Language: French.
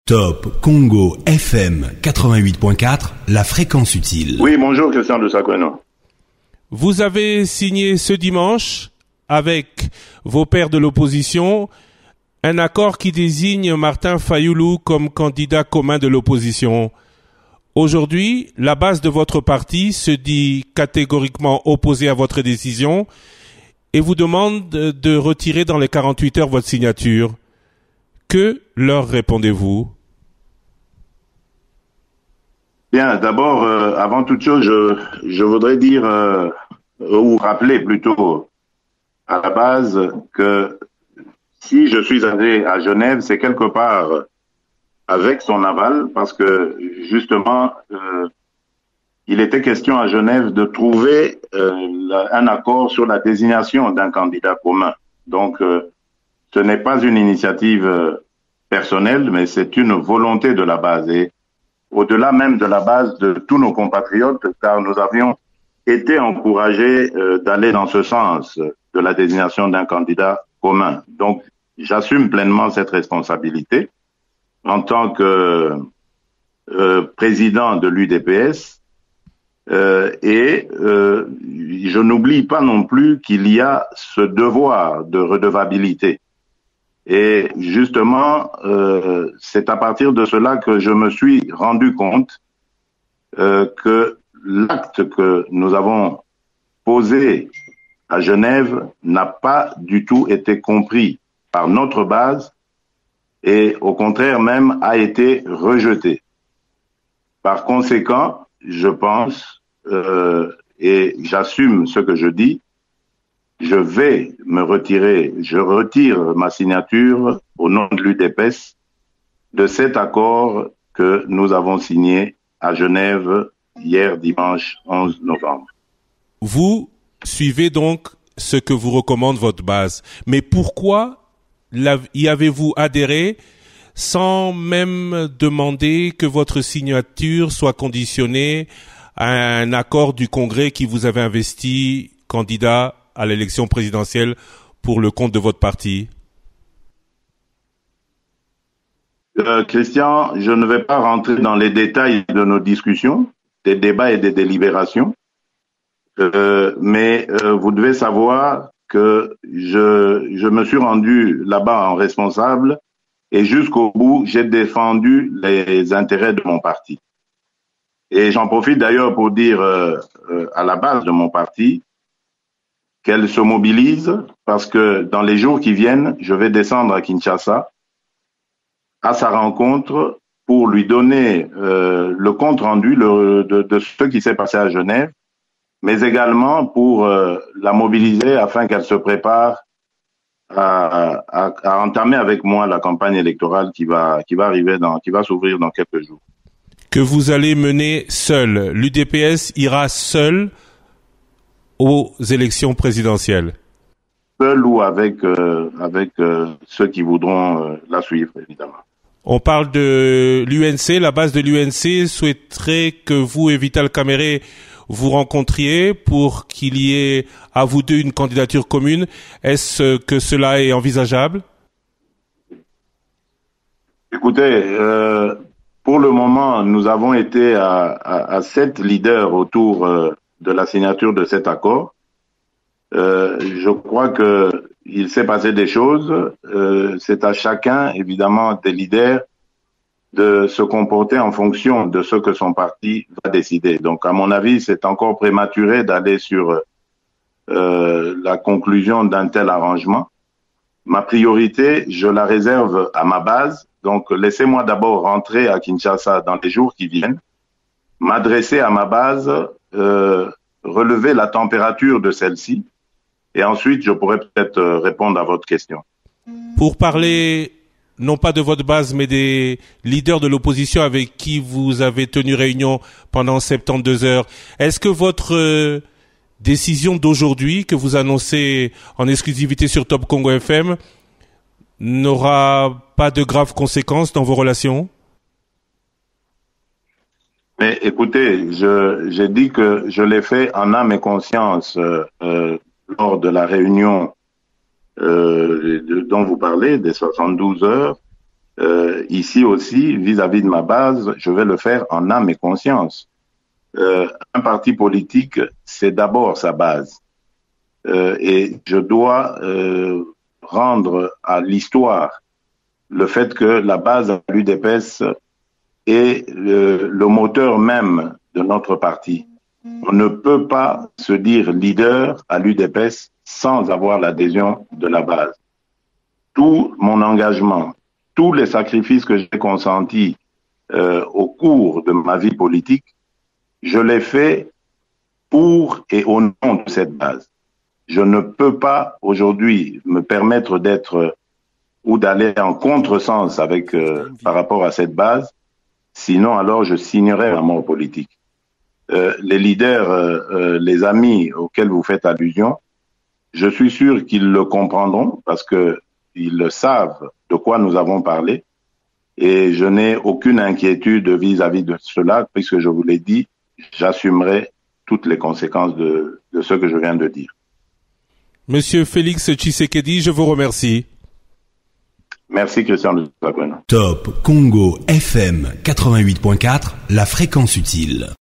Top Congo FM 88.4, la fréquence utile. Oui, bonjour Christian de Sakweno. Vous avez signé ce dimanche, avec vos pairs de l'opposition, un accord qui désigne Martin Fayulu comme candidat commun de l'opposition. Aujourd'hui, la base de votre parti se dit catégoriquement opposée à votre décision et vous demande de retirer dans les 48 heures votre signature. Que leur répondez-vous ? Bien, d'abord, avant toute chose, je voudrais dire, ou rappeler plutôt à la base que si je suis allé à Genève, c'est quelque part avec son aval, parce que justement, il était question à Genève de trouver un accord sur la désignation d'un candidat commun. Donc, ce n'est pas une initiative personnelle, mais c'est une volonté de la base. Et au-delà même de la base de tous nos compatriotes, car nous avions été encouragés d'aller dans ce sens de la désignation d'un candidat commun. Donc, j'assume pleinement cette responsabilité en tant que président de l'UDPS et je n'oublie pas non plus qu'il y a ce devoir de redevabilité. Et justement, c'est à partir de cela que je me suis rendu compte que l'acte que nous avons posé à Genève n'a pas du tout été compris par notre base et au contraire même a été rejeté. Par conséquent, je pense, et j'assume ce que je dis, je vais me retirer, je retire ma signature au nom de l'UDPS de cet accord que nous avons signé à Genève hier dimanche 11 novembre. Vous suivez donc ce que vous recommande votre base. Mais pourquoi y avez-vous adhéré sans même demander que votre signature soit conditionnée à un accord du Congrès qui vous avait investi candidat à l'élection présidentielle pour le compte de votre parti? Christian, je ne vais pas rentrer dans les détails de nos discussions, des débats et des délibérations, mais vous devez savoir que je me suis rendu là-bas en responsable et jusqu'au bout, j'ai défendu les intérêts de mon parti. Et j'en profite d'ailleurs pour dire à la base de mon parti qu'elle se mobilise parce que dans les jours qui viennent, je vais descendre à Kinshasa à sa rencontre pour lui donner le compte rendu de ce qui s'est passé à Genève, mais également pour la mobiliser afin qu'elle se prépare à entamer avec moi la campagne électorale qui va s'ouvrir dans quelques jours. Que vous allez mener seul. L'UDPS ira seul aux élections présidentielles. Seul ou avec ceux qui voudront la suivre, évidemment. On parle de l'UNC. La base de l'UNC souhaiterait que vous et Vital Kamerhe vous rencontriez pour qu'il y ait à vous deux une candidature commune. Est-ce que cela est envisageable? Écoutez, pour le moment, nous avons été à 7 leaders autour de la signature de cet accord. Je crois que il s'est passé des choses. C'est à chacun, évidemment, des leaders de se comporter en fonction de ce que son parti va décider. Donc, à mon avis, c'est encore prématuré d'aller sur la conclusion d'un tel arrangement. Ma priorité, je la réserve à ma base. Donc, laissez-moi d'abord rentrer à Kinshasa dans les jours qui viennent, m'adresser à ma base, relever la température de celle-ci, et ensuite, je pourrais peut-être répondre à votre question. Pour parler, non pas de votre base, mais des leaders de l'opposition avec qui vous avez tenu réunion pendant 72 heures, est-ce que votre décision d'aujourd'hui, que vous annoncez en exclusivité sur Top Congo FM, n'aura pas de graves conséquences dans vos relations? Mais écoutez, j'ai dit que je l'ai fait en âme et conscience lors de la réunion dont vous parlez, des 72 heures, Ici aussi, vis-à-vis de ma base, je vais le faire en âme et conscience. Un parti politique, c'est d'abord sa base. Et je dois rendre à l'histoire le fait que la base à l'UDPS est le moteur même de notre parti. On ne peut pas se dire leader à l'UDPS sans avoir l'adhésion de la base. Tout mon engagement, tous les sacrifices que j'ai consentis au cours de ma vie politique, je l'ai fait pour et au nom de cette base. Je ne peux pas aujourd'hui me permettre d'être ou d'aller en contresens avec par rapport à cette base, sinon alors je signerai la mort politique. Les leaders, les amis auxquels vous faites allusion, je suis sûr qu'ils le comprendront parce que ils le savent de quoi nous avons parlé et je n'ai aucune inquiétude vis-à-vis de cela puisque je vous l'ai dit, j'assumerai toutes les conséquences de ce que je viens de dire. Monsieur Félix Tshisekedi, je vous remercie. Merci Christian de Saguena. Top Congo FM 88.4, la fréquence utile.